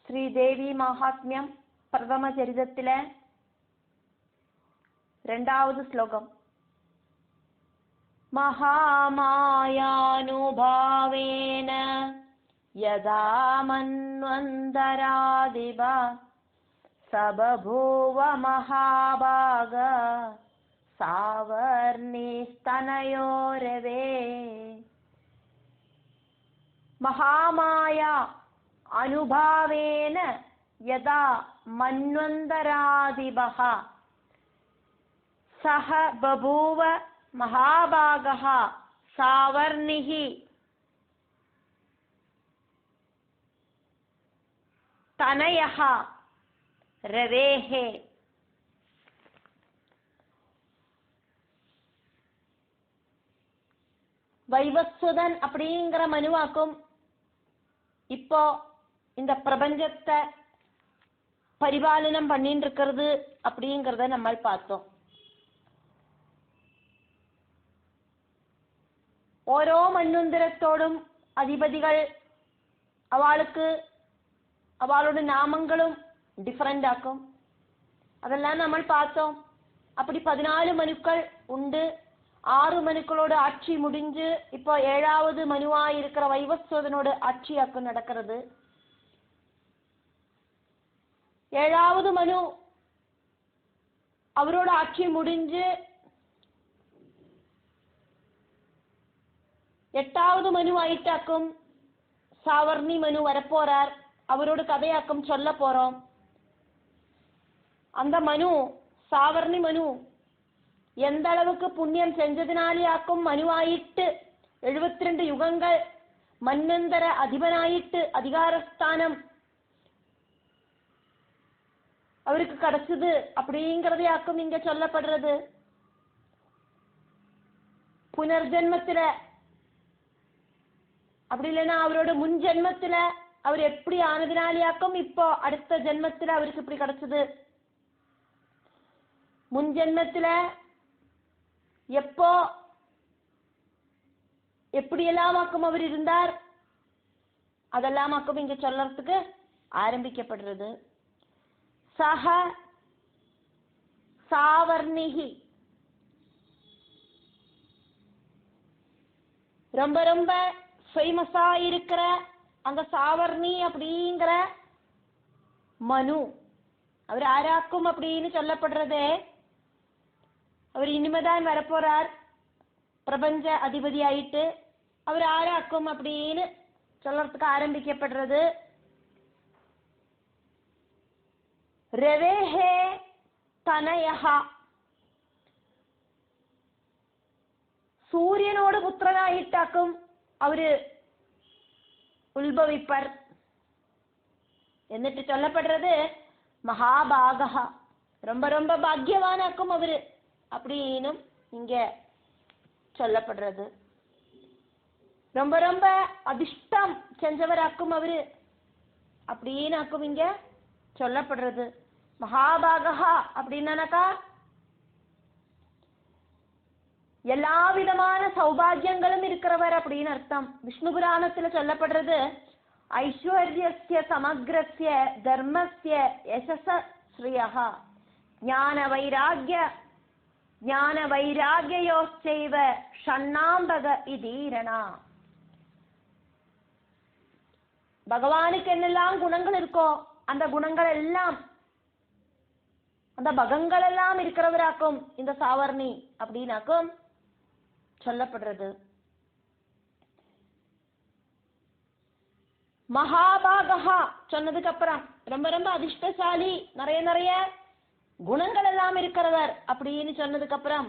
ശ്രീദേവി മാഹാത്മ്യം പ്രഥമ ചരിതത്തിലെ 2ാவது ശ്ലോകം. മഹാമായാനുഭാവേന യദാ മന്വന്തരാദിവ സബഭൂവ മഹാഭാഗ സാവർണിസ്തനയോരവേ. മഹാമായ അനുഭാവേന യദാ മന്വന്തരാദിവഃ സഹ ബഭൂവ മഹാഭാഗഃ സാവർണിഃ തനയഃ രവേഃ. வைவஸ்வதன் அப்படிங்கிற மனுவாக்கும் இப்போ இந்த பிரபஞ்சத்தை பரிபாலனம் பண்ணிட்டு இருக்கிறது அப்படிங்கிறத நம்ம பார்த்தோம். ഓരോ മന്വന്തരത്തോടും അധിപതികൾ അവളുടെ നാമങ്ങളും ഡിഫറെന്റ് ആക്കും. അതെല്ലാം നമ്മൾ பார்த்தோம். அப்படி 14 மனுக்கள் உண்டு. 6 மனுக்களோட ஆட்சி முடிஞ்சு இப்போ 7வது மனுவாய் இருக்கிற வைவஸ்வதனோட ஆட்சியாக்கம் நடக்கிறது. 7வது மனு அவரோட ஆட்சி முடிஞ்சு 8வது மனுவாயிட்டாக்கும் சாவர்ணி மனு வரப்போறார். அவரோட கதையாக்கம் சொல்ல போறோம். அந்த மனு சாவர்ணி மனு எந்த அளவுக்கு புண்ணியம் செஞ்சதினாலேயாக்கும் மனுவாயிட்டு 72 யுகங்கள் மன்வந்தர அதிபனாயிட்டு அதிகாரஸ்தானம் அவருக்கு கிடைச்சது அப்படிங்கிறதையாக்கும் இங்க சொல்லப்படுறது. புனர்ஜென்மத்தில அப்படி இல்லைன்னா அவரோட முன் ஜென்மத்துல அவர் எப்படி ஆனதினாலேயாக்கும் இப்போ அடுத்த ஜென்மத்துல அவருக்கு இப்படி கிடைச்சது. முன் ஜென்மத்துல எப்போ எப்படியெல்லாமாக்கும் அவர் இருந்தார் அதெல்லாமாக்கும் இங்க சொல்லறதுக்கு ஆரம்பிக்கப்படுறது. சஹ சாவர்ணிஹி ரொம்ப ரொம்ப ஃபேமஸா இருக்கிற அந்த சாவர்ணி அப்படிங்கிற மனு அவர் ஆராக்கும் அப்படின்னு சொல்லப்படுறது. அவர் இனிமேதான் வரப்போறார் பிரபஞ்ச அதிபதி ஆயிட்டு. அவர் ஆராக்கும் அப்படின்னு சொல்லறதுக்கு ஆரம்பிக்கப்படுறது. ரவேஹே தனயஹா சூரியனோடு புத்திரனாயிட்டாக்கும் அவரு உத்பவிப்பர். എന്നിട്ട് சொல்லப்படுறது மகாபாகா ரொம்ப ரொம்ப பாக்கியவானாக்கும் அவரு அப்படின்னு இங்க சொல்லப்படுறது. ரொம்ப ரொம்ப அதிர்ஷ்டம் செஞ்சவராக்கும் அவரு அப்படின்னாக்கும் இங்க சொல்லப்படுறது. மகாபாகா அப்படின்னாக்கா எல்லா விதமான சௌபாகியங்களும் இருக்கிறவர் அப்படின்னு அர்த்தம். விஷ்ணு புராணத்துல சொல்லப்படுறது ஐஸ்வர்யஸ்ய சமக்ரஸ்ய தர்மஸ்ய யசஸ ஸ்ரீயஹ ஞான வைராக்யயோச்சைவ ஷண்ணாம்பக இதீரணா. பகவானுக்கு என்னெல்லாம் குணங்கள் இருக்கோ அந்த குணங்கள் எல்லாம் அந்த பகங்கள் எல்லாம் இருக்கிறவராக்கும் இந்த சாவர்ணி அப்படின்னாக்கும் சொல்லப்படுறது. மகாபாகா சொன்னதுக்கு அப்புறம் ரொம்ப ரொம்ப அதிர்ஷ்டசாலி நிறைய நிறைய குணங்கள் எல்லாம் இருக்கிறவர் அப்படின்னு சொன்னதுக்கு அப்புறம்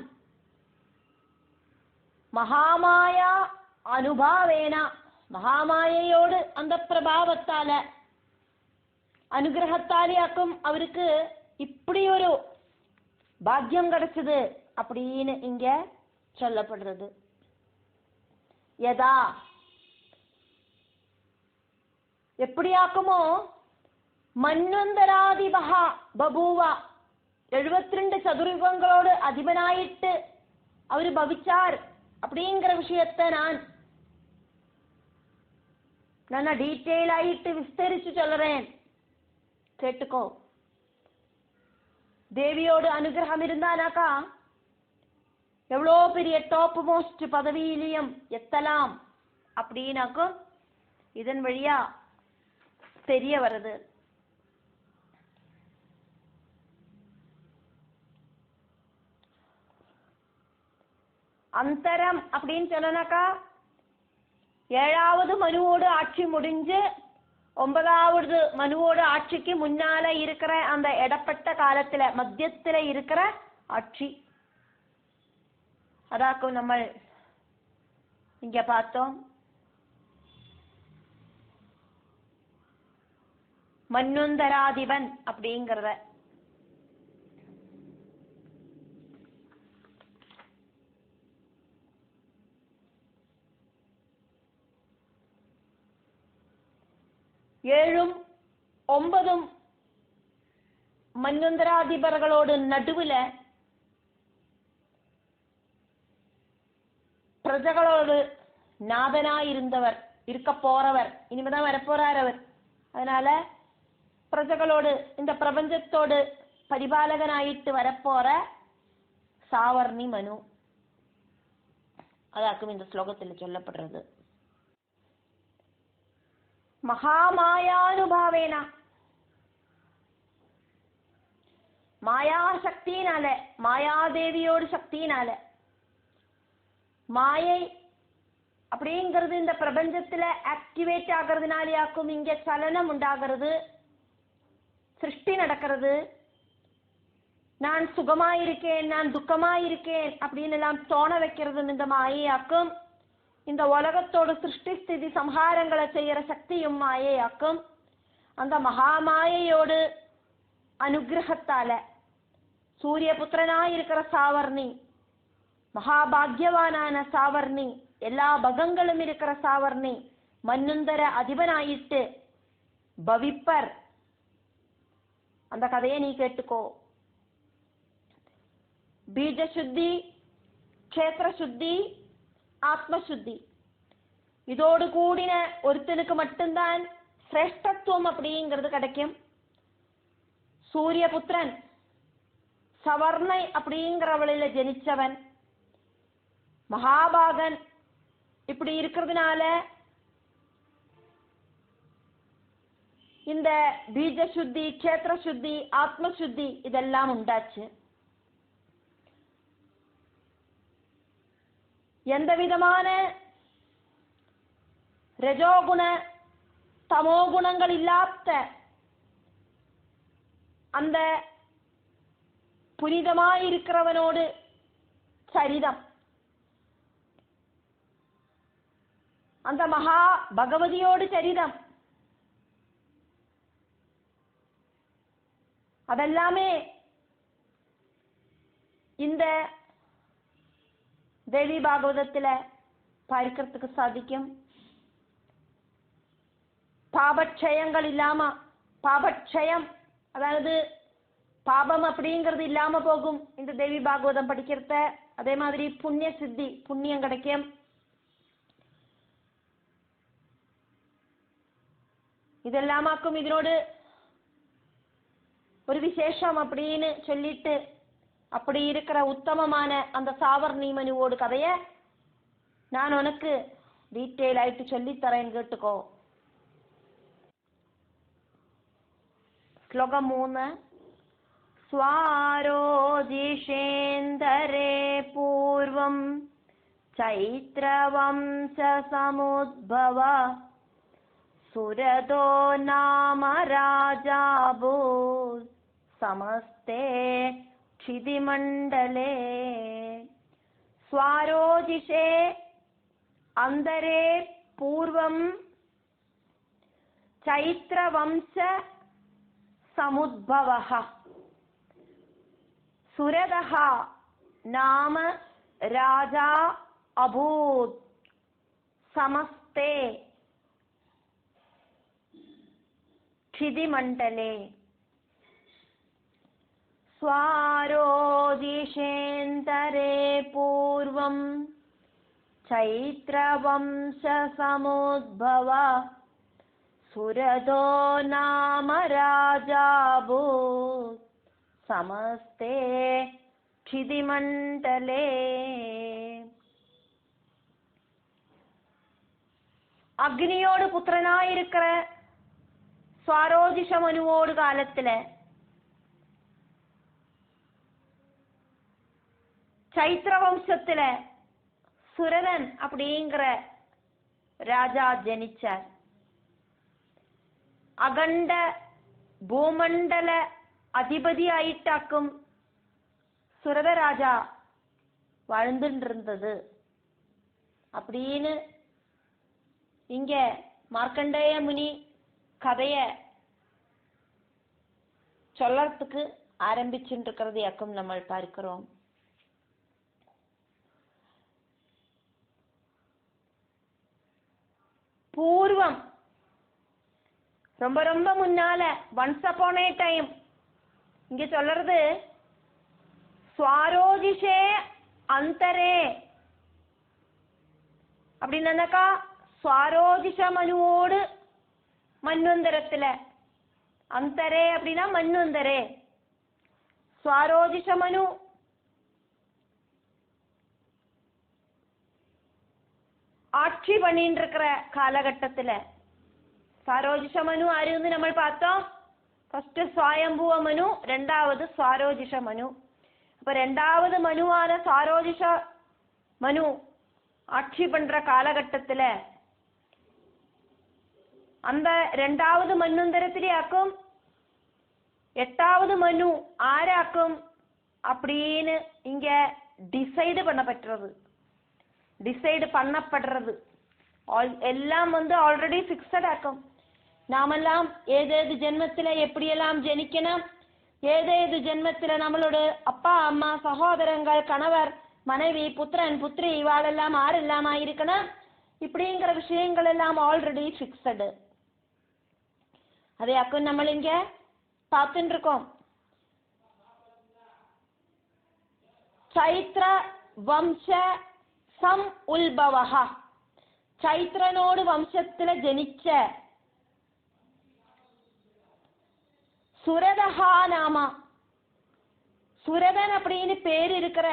மகாமாயா அனுபாவேனா மகாமாயையோடு அந்த பிரபாவத்தால அனுகிரகத்தாலேயாக்கும் அவருக்கு இப்படி ஒரு பாக்கியம் கிடைச்சது அப்படின்னு இங்க சொல்லப்படுறது. யதா எப்படியாக்குமோ மன்வந்தராதிபஹா பபூவா 72 சதுர்யுகங்களோடு அதிபனாயிட்டு அவரு பவிச்சார் அப்படிங்கிற விஷயத்தை நான் டீட்டெயில் ஆயிட்டு விஸ்தரிச்சு சொல்றேன். கேட்டுக்கோ. தேவியோடு அனுகிரகம் இருந்தானாக்கா எவ்வளோ பெரிய டாப் மோஸ்ட் பதவியிலையும் எத்தலாம் அப்படின்னாக்கும் இதன் வழியா தெரிய வருது. அந்தரம் அப்படின்னு சொன்னாக்கா 7வது மனுவோடு ஆட்சி முடிஞ்சு 9வது மனுவோடு ஆட்சிக்கு முன்னால இருக்கிற அந்த இடப்பட்ட காலத்துல மத்தியத்துல இருக்கிற ஆட்சி. அதாக்கும் நம்ம இங்க பார்த்தோம். மன்வந்தராதிபன் அப்படிங்கிறத. ஏழும் 9ம் மன்வந்தராதிபர்களோடு நடுவுல பிரஜகளோடு நாதனாயிருந்தவர், இருக்க போறவர், இனிமேதான் வரப்போறார் அவர். அதனால பிரஜகளோடு இந்த பிரபஞ்சத்தோடு பரிபாலகனாயிட்டு வரப்போற சாவர்ணி மனு. அதாக்கும் இந்த ஸ்லோகத்தில் சொல்லப்படுறது. மகாமாயானுபாவேன, மாயா சக்தியினால, மாயாதேவியோடு சக்தியினால. மாயை அப்படிங்கிறது இந்த பிரபஞ்சத்துல ஆக்டிவேட் ஆகிறதுனாலயாக்கும் இங்க சலனம் உண்டாகிறது, சிருஷ்டி நடக்கிறது. நான் சுகமாயிருக்கேன், நான் துக்கமாயிருக்கேன் அப்படின்னு எல்லாம் தோண வைக்கிறது இந்த மாயையாக்கும். இந்த உலகத்தோடு சிருஷ்டி ஸ்திதி சம்ஹாரங்களை செய்யற சக்தியும் மாயையாக்கும். அந்த மகாமாயையோடு அனுகிரகத்தால சூரிய புத்திரனாயிருக்கிற சாவர்ணி, மகாபாகியவானான சாவர்ணி, எல்லா பகங்களும் இருக்கிற சாவர்ணி மன்னுந்தர அதிபனாயிட்டு பவிப்பர். அந்த கதையை நீ கேட்டுக்கோ. பீஜ சுத்தி, க்ஷேத்திர சுத்தி, ஆத்மசுத்தி இதோடு கூடின ஒருத்தனுக்கு மட்டும்தான் சிரேஷ்டத்துவம் அப்படிங்கிறது கிடைக்கும். சூரியபுத்திரன் சவர்ணை அப்படிங்கிறவளில ஜனிச்சவன் மகாபாகன் இப்படி இருக்கிறதுனால இந்த பீஜ சுத்தி, க்ஷேத்திர சுத்தி, ஆத்மசுத்தி இதெல்லாம் உண்டாச்சு. எந்த விதமான ரஜோகுண தமோகுணங்கள் இல்லாத அந்த புனிதமாயிருக்கிறவனோடு சரிதம், அந்த மகா பகவதியோடு சரிதம், அதெல்லாமே இந்த தேவி பாகவதத்துல பார்க்கிறதுக்கு சாதிக்கும். பாபட்சயங்கள் இல்லாம, பாபட்சயம் அதாவது பாபம் அப்படிங்கிறது இல்லாம போகும் இந்த தேவி பாகவதம் படிக்கிறத. அதே மாதிரி புண்ணிய சித்தி, புண்ணியம் கிடைக்கும். இதெல்லாமாக்கும் இதனோடு ஒரு விசேஷம் அப்படின்னு சொல்லிட்டு அப்படி இருக்கிற உத்தமமான அந்த சாவர்ணி மனுவோடு கதைய நான் உனக்கு டீட்டெயில் ஆயிட்டு சொல்லித்தரேன், கேட்டுக்கோ. ஸ்லோகம் 3. ஸ்வாரோஜிஷேந்தரே பூர்வம் சைத்ரவம்ச சமுத்பவ சுரதோ நாம ராஜாபூ समस्ते क्षितिमण्डले स्वारोजिषे अन्तरे पूर्वं चैत्रवंश समुद्भवः सुरदः नाम राजा अभूत् समस्ते क्षितिमण्डले स्वारोजिषेन्तरे पूर्वं चैत्रवंश समुद्भव സുരതോ നാമ രാജാഭൂ സമസ്തേ ക്ഷിതിമണ്ഡലേ. அக்னியோடு புத்திரனாயிருக்கிற சுவாரோஜிஷ மனுவோடு காலத்துல சைத்திர வம்சத்துல சுரதன் அப்படிங்கிற ராஜா ஜனிச்சார். அகண்ட பூமண்டல அதிபதி ஆயிட்டாக்கும் சுரத ராஜா வாழ்ந்துட்டு இருந்தது அப்படின்னு இங்க மார்க்கண்டேய முனி கதைய சொல்லறதுக்கு ஆரம்பிச்சுட்டு இருக்கிறதையாக்கும் நம்ம பார்க்கிறோம். பூர்வம் ரொம்ப ரொம்ப முன்னால ஒன்ஸ் அப்பான் ஏ டைம் இங்க சொல்றது ஸ்வாரோஜிஷே அந்தரே அப்படின்னாக்கா ஸ்வாரோஜிஷ மனுவோடு மன்வந்தரத்துல, அந்தரே அப்படின்னா மன்வந்தரே. ஸ்வாரோஜிஷ மனு ஆட்சி பண்ணிட்டு இருக்கிற காலகட்டத்துல ஸ்வாரோஜிஷ மனு ஆறுன்னு நம்ம பார்த்தோம். ஃபர்ஸ்ட் ஸ்வயம்புவ மனு, ரெண்டாவது ஸ்வாரோஜிஷ மனு. அப்ப ரெண்டாவது மனுவான ஸ்வாரோஜிஷ மனு ஆட்சி பண்ற காலகட்டத்துல அந்த ரெண்டாவது மன்வந்தரத்திலேயாக்கும் 8வது மனு ஆராக்கும் அப்படின்னு இங்க டிசைடு பண்ணப்படுறது. எல்லாம் ஆல்ரெடி ஃபிக்ஸட் ஆக்கும். நாமெல்லாம் ஏதேது ஜென்மத்துல எப்படியெல்லாம் ஜனிக்கணும், ஏதேது ஜென்மத்துல நம்மளோட அப்பா அம்மா சகோதரங்கள் கணவர் மனைவி புத்திரன் புத்திரி இவாளெல்லாம் ஆரெல்லாம் ஆயிருக்கணும், இப்படிங்கிற விஷயங்கள் எல்லாம் ஆல்ரெடி ஃபிக்ஸடு. அதையாக்கும் நம்ம இங்க பார்த்துட்டு இருக்கோம். சைத்ர வம்ச சம் உல்பவஹ, சைத்ரனோடு வம்சத்துல ஜனிச்ச சுரதஹா நாமா, சுரதன் அப்படின்னு பேர் இருக்கிற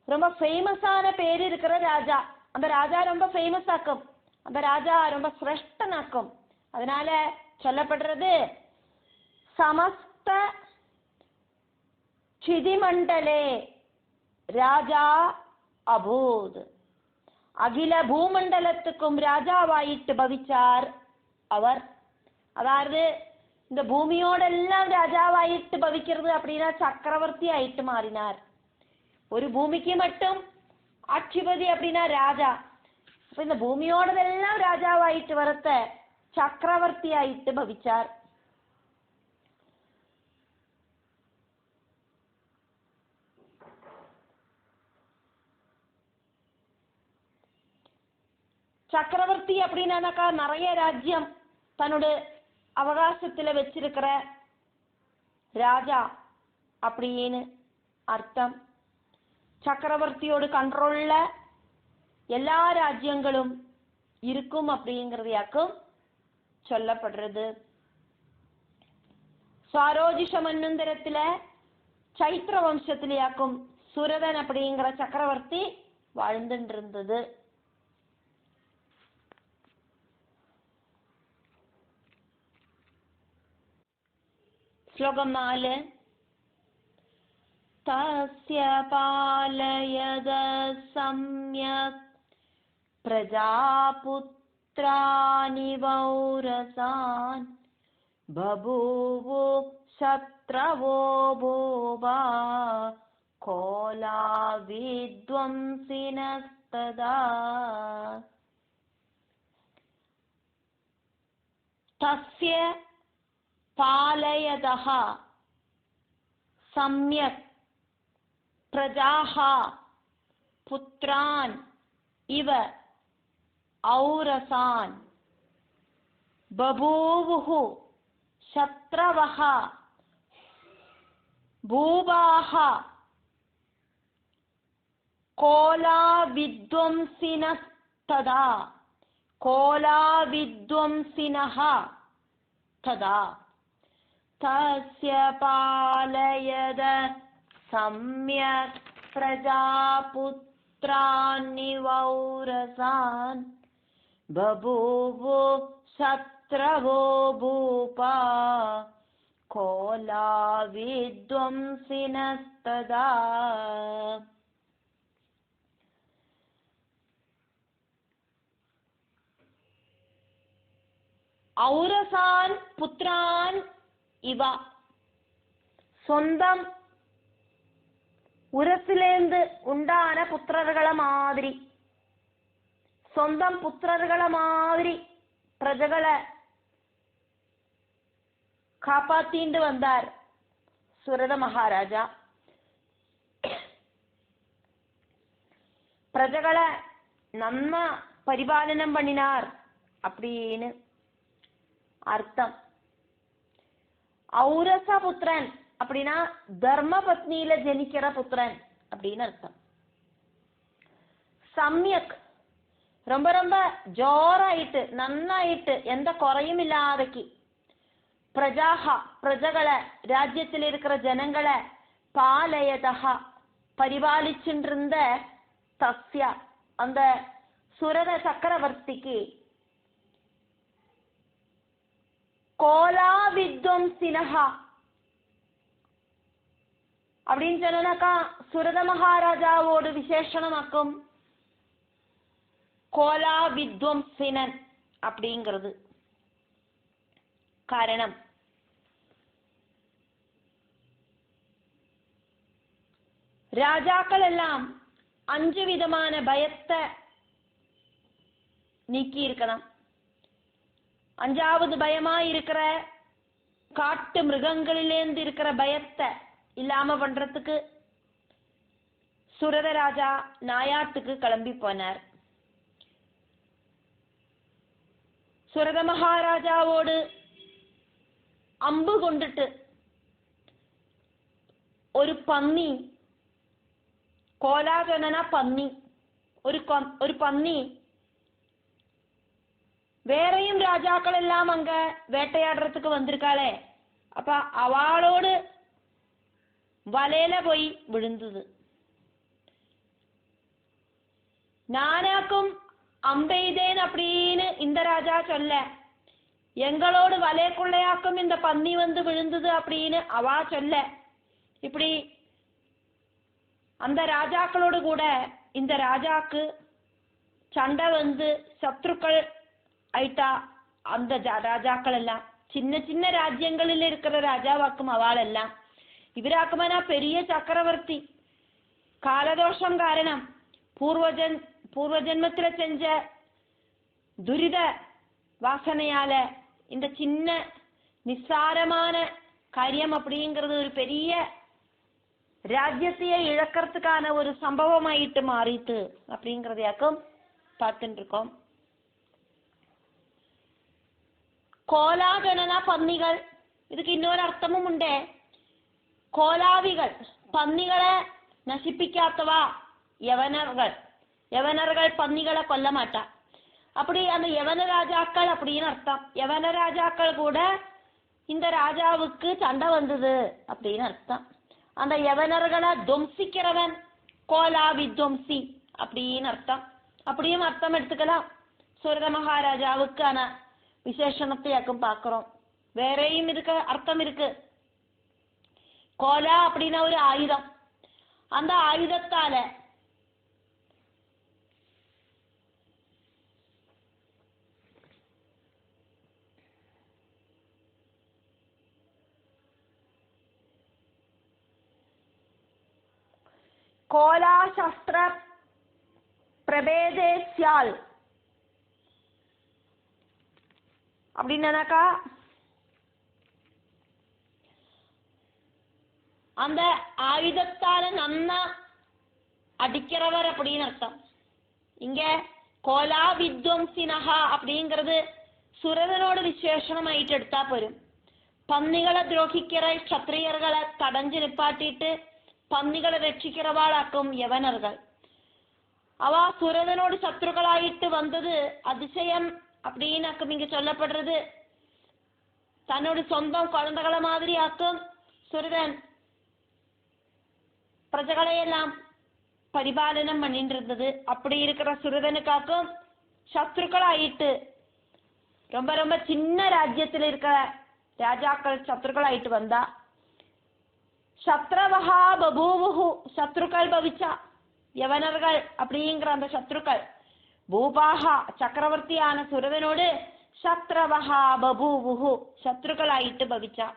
ரொம்ப ஃபேமஸான பேர் இருக்கிற ராஜா. அந்த ராஜா ரொம்ப ஃபேமஸ் ஆக்கும், அந்த ராஜா ரொம்ப சிரேஷ்டனாக்கும். அதனால சொல்லப்படுறது சமஸ்த சிதிமண்டலே ராஜா அபூத், அகில பூமண்டலத்துக்கும் ராஜாவாயிட்டு பவிச்சார் அவர். அதாவது இந்த பூமியோடெல்லாம் ராஜாவாயிட்டு பவிக்கிறது அப்படின்னா சக்கரவர்த்தி ஆயிட்டு மாறினார். ஒரு பூமிக்கு மட்டும் ஆட்சிபதி அப்படின்னா ராஜா. அப்ப இந்த பூமியோடதெல்லாம் ராஜாவாயிட்டு வரத்த சக்கரவர்த்தி ஆயிட்டு பவிச்சார். சக்கரவர்த்தி அப்படின்னாக்கா நிறைய ராஜ்யம் தன்னோட அவகாசத்துல வச்சிருக்கிற ராஜா அப்படின்னு அர்த்தம். சக்கரவர்த்தியோட கண்ட்ரோல்ல எல்லா ராஜ்யங்களும் இருக்கும் அப்படிங்கிறதையாக்கும் சொல்லப்படுறது. ஸ்வாரோஜிஷ மன்வந்தரத்துல சைத்திர வம்சத்திலேயாக்கும் சுரதன் அப்படிங்கிற சக்கரவர்த்தி வாழ்ந்துட்டு இருந்தது. ஸ்லோகம் 4. தஸ்ய பாலயத சம்யக் பிரஜாபுத்ராணி வௌரசான் பபூவு சத்ரவோ பூபா கோலா வித்வம்சினஸ்ததா. தஸ்ய பாலயதஹ சம்யக் பிரஜாஹ புத்ரான் இவ ஔரசான் பபூவுஹு சத்ரவஹ பூபாஹ கோலா வித்வம்சினஸ்ததா. கோலா வித்வம்சினஹ ததா தஸ்ய பாலயத சம்யக் பிரஜாபுத்ரான் நிவௌரசான் பபூவோ சத்ரவோ பூபா கோலா வித்வம்சினஸ்ததா. ഔരസാൻ പുത്രാൻ ഇവ, സ്വന്തം ഉരസിലേന്ത് ഉണ്ടാന പുത്രർകളെ മാതിരി, സ്വന്തം പുത്രർകളെ മാതിരി പ്രജകളെ കാപ്പാത്തിണ്ട് വந்தார் സുരത മഹാരാജ. പ്രജകളെ നന്ന പരിപാലനം பண்ணினார் அப்படின்னு அர்த்தம். ஔரச புத்திரன் அப்படின்னா தர்ம பத்னியில ஜனிக்கிற புத்திரன் அப்படின்னு அர்த்தம். சம்யக் ரொம்ப ரொம்ப ஜோராயிட்டு நன்னாயிட்டு எந்த குறையும் இல்லாதக்கு, பிரஜாஹா பிரஜகளை ராஜ்யத்தில் இருக்கிற ஜனங்களை, பாலயதஹா பரிபாலிச்சுருந்த தஸ்ய அந்த சுரத சக்கரவர்த்திக்கு, கோலா வித்வம்சினஹா அப்படின்னு சொன்னாக்கா சுரத மகாராஜாவோடு விசேஷணமாக்கும் கோலா வித்வம்சினன் அப்படிங்கிறது. காரணம், ராஜாக்கள் எல்லாம் 5 விதமான பயத்தை நீக்கி இருக்கணும். 5வது பயமா இருக்கிற காட்டு மிருகங்களிலேந்து இருக்கிற பயத்தை இல்லாம பண்றதுக்கு சுரத ராஜா நாயாட்டுக்கு கிளம்பி போனார். சுரத மகாராஜாவோடு அம்பு கொண்டுட்டு ஒரு பன்னி, கோலாகனா பன்னி, ஒரு பன்னி வேறையும் ராஜாக்கள் எல்லாம் அங்க வேட்டையாடுறதுக்கு வந்திருக்காளே, அப்ப அவளோடு வலையில போய் விழுந்தது. நானாக்கும் அம்பெய்தேன் அப்படின்னு இந்த ராஜா சொல்ல, எங்களோடு வலைக்குள்ளையாக்கும் இந்த பன்னி வந்து விழுந்தது அப்படின்னு அவா சொல்ல, இப்படி அந்த ராஜாக்களோடு கூட இந்த ராஜாக்கு சண்டை வந்து சத்ருக்கள் ஆயிட்டா. அந்த ராஜாக்கள் எல்லாம் சின்ன சின்ன ராஜ்யங்களில் இருக்கிற ராஜாவாக்கும் அவள் எல்லாம், இவராக்குமனா பெரிய சக்கரவர்த்தி. காலதோஷம் காரணம் பூர்வஜன்மத்தில செஞ்ச துரித வாசனையால இந்த சின்ன நிஸ்சாரமான காரியம் அப்படிங்கிறது ஒரு பெரிய ராஜ்யத்தையே இழக்கிறதுக்கான ஒரு சம்பவமாயிட்டு மாறிட்டு அப்படிங்கிறதையாக்கும் பார்த்துட்டு இருக்கோம். கோலாகணனா പന്നികൾ, இதுக்கு இன்னொரு அர்த்தமும் உண்டு. கோலாவிகள் പന്നികളെ நசிப்பிக்காதவா யவனர்கள். யவனர்கள் பன்னிகளை கொல்ல மாட்டா. அப்படி அந்த யவன ராஜாக்கள் அப்படின்னு அர்த்தம். யவன ராஜாக்கள் கூட இந்த ராஜாவுக்கு சண்டை வந்தது அப்படின்னு அர்த்தம். அந்த யவனர்களை துவம்சிக்கிறவன் கோலா வித்வம்சி அப்படின்னு அர்த்தம். அப்படியும் அர்த்தம் எடுத்துக்கலாம். சுரத மகாராஜாவுக்கான விசேஷணத்தையாக்கும் பார்க்கிறோம். வேறையும் இதுக்கு அர்த்தம் இருக்கு. கோலா அப்படின்னா ஒரு ஆயுதம். அந்த ஆயுதத்தால கோலாசஸ்திர பிரபேதே ஸ்யால் அப்படின்னாக்கா அந்த ஆயுதத்தால நன்னா அடிக்கிறவர் அப்படின்னு அர்த்தம். இங்க கோலா வித்வம்சினஹா அப்படிங்கிறது സുരതനോട് വിശേഷണമായിട്ട് എടുത്താൽ പോരും. പന്നികളെ ദ്രോഹിക്കിற ക്ഷത്രിയർകളെ തടഞ്ഞു നിപ്പാട്ടിയിട്ട് പന്നികളെ രക്ഷിக்கிறவாளாக்கும் யவனர்கள். அவ சுரதனோடு சத்ருக்களாயிட்டு வந்தது அதிசயம் அப்படின்னு இங்க சொல்லப்படுறது. தன்னோட சொந்தம் குழந்தைகளை மாதிரி ஆக்கும் சுரதன் பிரஜகளையெல்லாம் பரிபாலனம் பண்ணிட்டு இருந்தது. அப்படி இருக்கிற சுரதனுக்காக்கும் சத்ருக்களாயிட்டு ரொம்ப ரொம்ப சின்ன ராஜ்யத்தில் இருக்கிற ராஜாக்கள் சத்ருக்களாயிட்டு வந்தா. சத்ரவஹா பபூவுஹு சத்ருக்கள் பவிச்சா. யவனர்கள் அப்படிங்கிற அந்த சத்ருக்கள் பூபாகா சக்கரவர்த்தியான சுரதனோடு சத்ரவஹா பபூவுஹு சத்ருக்களாயிட்டு பவிச்சா.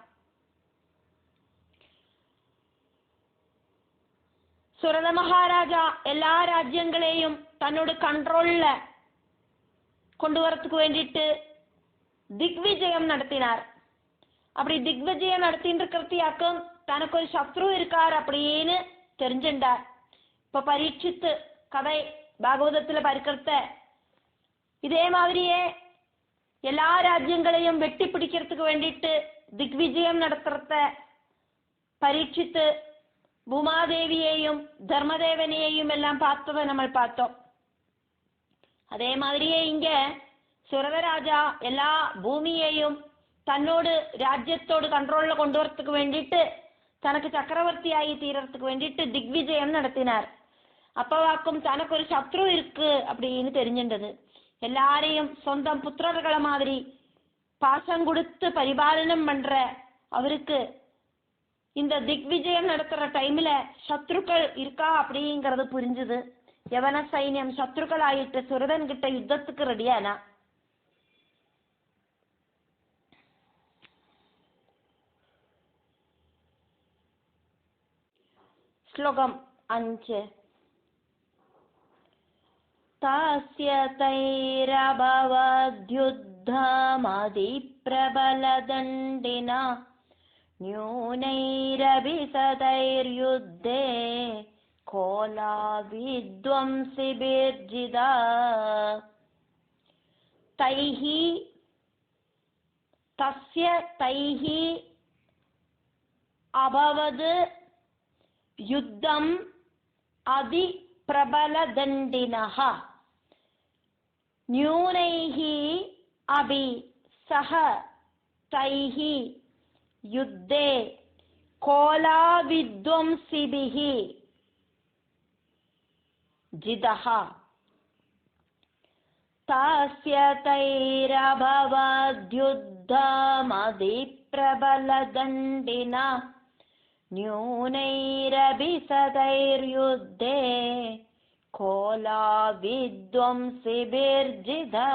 சுரத மகாராஜா எல்லா ராஜ்யங்களையும் தன்னோட கண்ட்ரோல்ல கொண்டு வரத்துக்கு வேண்டிட்டு திக்விஜயம் நடத்தினார். அப்படி திக்விஜயம் நடத்தின்னு இருக்கிறதையாக்கும் தனக்கு ஒரு சத்ரு இருக்கார் அப்படின்னு தெரிஞ்சுட்டார். இப்ப பரீட்சித்து கதை பாகவதத்துல பார்க்கிறத இதே மாதிரியே எல்லா ராஜ்யங்களையும் வெட்டி பிடிக்கிறதுக்கு வேண்டிட்டு திக்விஜயம் நடத்துறத பரீட்சித்து பூமாதேவியையும் தர்மதேவனையையும் எல்லாம் பார்த்ததை நம்ம பார்த்தோம். அதே மாதிரியே இங்க சுரதராஜா எல்லா பூமியையும் தன்னோடு ராஜ்யத்தோடு கண்ட்ரோல்ல கொண்டு வரத்துக்கு வேண்டிட்டு தனக்கு சக்கரவர்த்தி ஆகி தீரத்துக்கு வேண்டிட்டு திக்விஜயம் நடத்தினார். அப்பவாக்கும் தனக்கு ஒரு சத்ரு இருக்கு அப்படின்னு தெரிஞ்சின்றது. எல்லாரையும் சொந்தம் புத்திரர்களை மாதிரி பாசம் கொடுத்து பரிபாலனம் பண்ற அவருக்கு இந்த திக்விஜயம் நடத்துற டைம்ல சத்ருக்கள் இருக்கா அப்படிங்கறது புரிஞ்சுது. யவன சைன்யம் சத்ருக்கள் ஆயிட்டு சுரதன் கிட்ட யுத்தத்துக்கு ரெடியானா. ஸ்லோகம் 5. தாஸ்ய தைரபவத்யுத்தமதிப்ரபலதண்டினா न्यूनैरभिसदैर्युद्धे कोलाविध्वंसिभिर्जिदा तैः तस्य तैः अभवद् युद्धम् अधिप्रबलदण्डिनः न्यूनैः अपि सह तैः युद्धे कोलाविध्वंसिभिः जितः तस्य तैरभवद्युद्धमधिप्रबलदण्डिना न्यूनैरभिसदैर्युद्धे कोलाविध्वंसिभिर्जितः.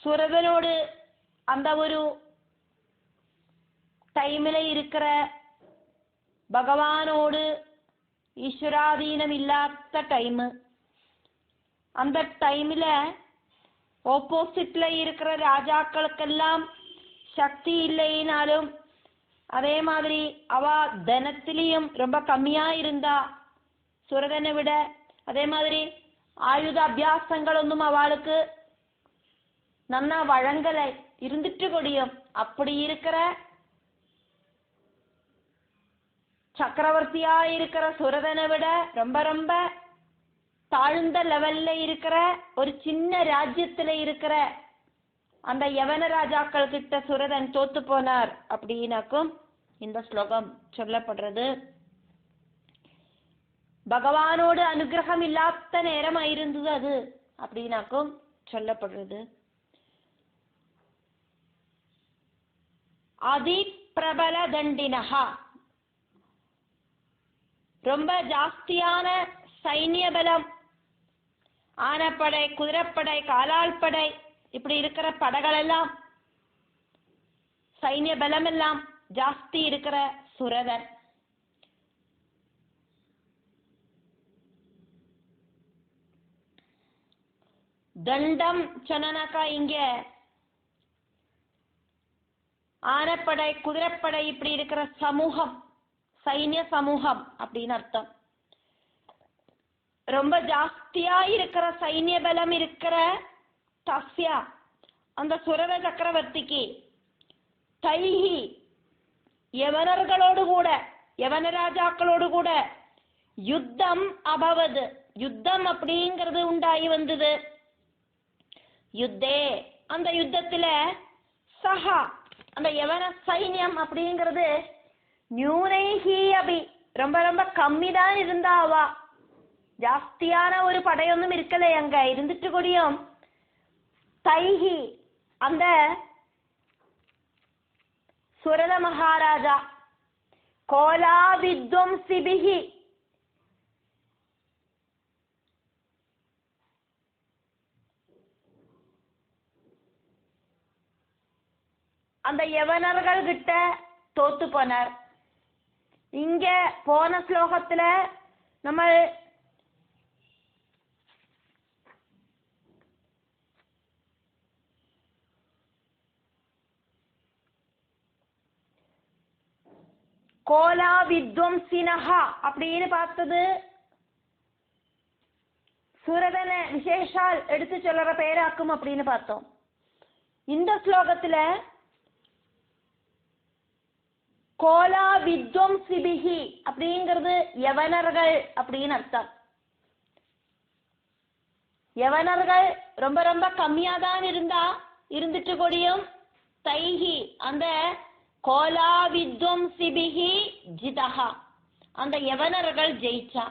சுரதனோடு அந்த ஒரு டைம்ல இருக்கிற பகவானோடு ஈஸ்வராதீனம் இல்லாத டைம். அந்த டைம்ல ஆப்போசிட்ல இருக்கிற ராஜாக்களுக்கெல்லாம் சக்தி இல்லைனாலும் அதே மாதிரி அவ தனத்திலையும் ரொம்ப கம்மியா இருந்தா சுரதனை விட. அதே மாதிரி ஆயுத அபியாசங்களொன்னும் அவளுக்கு நன்னா வழங்கலை இருந்துட்டு கொடியும். அப்படி இருக்கிற சக்கரவர்த்தியா இருக்கிற சுரதனை விட ரொம்ப ரொம்ப தாழ்ந்த லெவல்ல இருக்கிற ஒரு சின்ன ராஜ்யத்துல இருக்கிற அந்த யவன ராஜாக்கள் கிட்ட சுரதன் தோத்து போனார் அப்படின்னாக்கும் இந்த ஸ்லோகம் சொல்லப்படுறது. பகவானோடு அனுகிரகம் இல்லாத நேரம் இருந்தது அது அப்படின்னாக்கும் சொல்லப்படுறது. அதிபிரபல தண்டினஹா ரொம்ப ஜாஸ்தியான சைன்ய பலம், ஆனப்படை, குதிரைப்படை, காலாள் படை, இப்படி இருக்கிற படைகள் எல்லாம் சைன்ய பலம் எல்லாம் ஜாஸ்தி இருக்கிற சுரதன். தண்டம் சொன்னாக்கா இங்க ஆனப்படை, குதிரைப்படை இப்படி இருக்கிற சமூகம், சைன்ய சமூகம் அப்படின்னு அர்த்தம். ரொம்ப ஜாஸ்தியா இருக்கிற சைன்ய பலம் இருக்கிற தஸ்யா அந்த சுரத சக்கரவர்த்திக்கு தைஹி யவனர்களோடு கூட, யவன ராஜாக்களோடு கூட யுத்தம் அபவது, யுத்தம் அப்படிங்கிறது உண்டாகி வந்தது. யுத்தே, அந்த யுத்தத்துல சஹா, அந்த யவன சைன்யம் அப்படிங்கிறது நியூனைஹி அபி, ரொம்ப ரொம்ப கம்மி தான் இருந்தாவா, ஜாஸ்தியான ஒரு படையொன்னும் இருக்கல அங்க இருந்துட்டு கூடியும். தைஹி, அந்த சுரத மகாராஜா கோலா வித்வம்சிபிஹி, அந்த யவனர்கள் கிட்ட தோத்து போனார். இங்க போன ஸ்லோகத்துல நம்ம கோலா வித்வம்சினஹா அப்படின்னு பார்த்தது சூரதனை விசேஷால் எடுத்து சொல்ற பேராக்கும் அப்படின்னு பார்த்தோம். இந்த ஸ்லோகத்துல கோலா வித்வம்சிபிஹி அப்படிங்கிறது யவனர்கள் அப்படின்னு அர்த்தம். யவனர்கள் ரொம்ப ரொம்ப கம்மியா தான் இருந்துட்டு கூடியும் தைஹி, அந்த கோலா வித்வம்சிபிஹி ஜிதஹா, அந்த யவனர்கள் ஜெயிச்சா.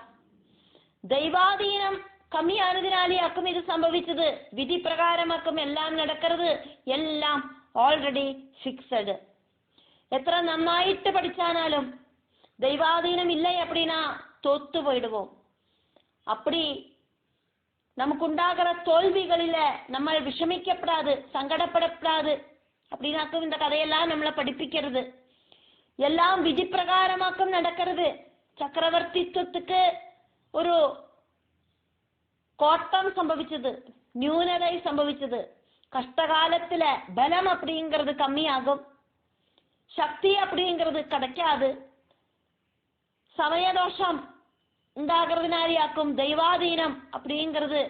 தெய்வாதீனம் கம்மியானதினாலேயாக்கும் இது சம்பவிச்சது. விதி பிரகாரமாக்கும் எல்லாம் நடக்கிறது, எல்லாம் ஆல்ரெடி ஃபிக்ஸடு. எത്ര നന്നായിട്ട് പഠിച്ചാലും தெய்வாதீனம் இல்லை அப்படின்னா தோத்து போயிடுவோம். அப்படி நமக்கு உண்டாகிற தோல்விகளில நம்ம விஷமிக்கப்படாது, சங்கடப்படப்படாது அப்படின்னாக்கும் இந்த கதையெல்லாம் நம்மளை படிப்பிக்கிறது. எல்லாம் விதி பிரகாரமாக்கும் நடக்கிறது. சக்கரவர்த்தித்துவத்துக்கு ஒரு கோட்டம் சம்பவிச்சது, நியூனதை சம்பவிச்சது. கஷ்டகாலத்துல பலம் அப்படிங்கிறது கம்மியாகும், சக்தி அப்படிங்கிறது கிடைக்காது. சமயதோஷம் உண்டாகிறதுனாலேயாக்கும் தெய்வாதீனம் அப்படிங்கிறது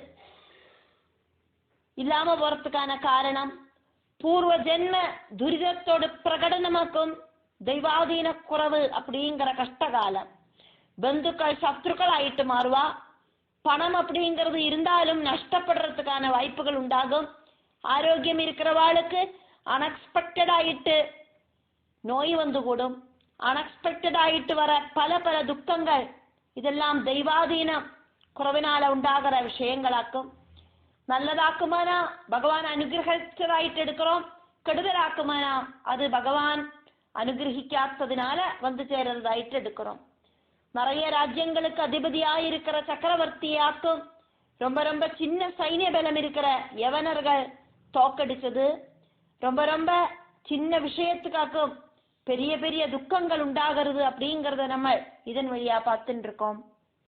இல்லாம போறதுக்கான காரணம் பூர்வ ஜென்ம துரிதத்தோடு பிரகடனமாக்கும் தெய்வாதீன குறைவு அப்படிங்கிற கஷ்டகாலம். பந்துக்கள் சத்ருக்கள் ஆயிட்டு மாறுவா. பணம் அப்படிங்கிறது இருந்தாலும் நஷ்டப்படுறதுக்கான வாய்ப்புகள் உண்டாகும். ஆரோக்கியம் இருக்கிறவாளுக்கு அன்எக்ஸ்பெக்டட் ஆயிட்டு நோய் வந்து கூடும். அன்எக்ஸ்பெக்டட் ஆயிட்டு வர பல பல துக்கங்கள், இதெல்லாம் தெய்வாதீனம் குறைவினால உண்டாகிற விஷயங்களாக்கும். நல்லதாக்குமானா பகவான் அனுகிரகிச்சதாயிட்டு எடுக்கிறோம், கெடுதலாக்குமானா அது பகவான் அனுகிரகிக்காததுனால வந்து சேர்றதாயிட்டு எடுக்கிறோம். நிறைய ராஜ்யங்களுக்கு அதிபதியாயிருக்கிற சக்கரவர்த்தியாக்கும் ரொம்ப ரொம்ப சின்ன சைன்ய பலம் இருக்கிற யவனர்கள் தோக்கடிச்சது. ரொம்ப ரொம்ப சின்ன விஷயத்துக்காக்கும் பெரிய பெரிய துக்கங்கள் உண்டாகிறது அப்படிங்கறத நம்ம இதன் வழியா பார்த்துட்டு இருக்கோம்.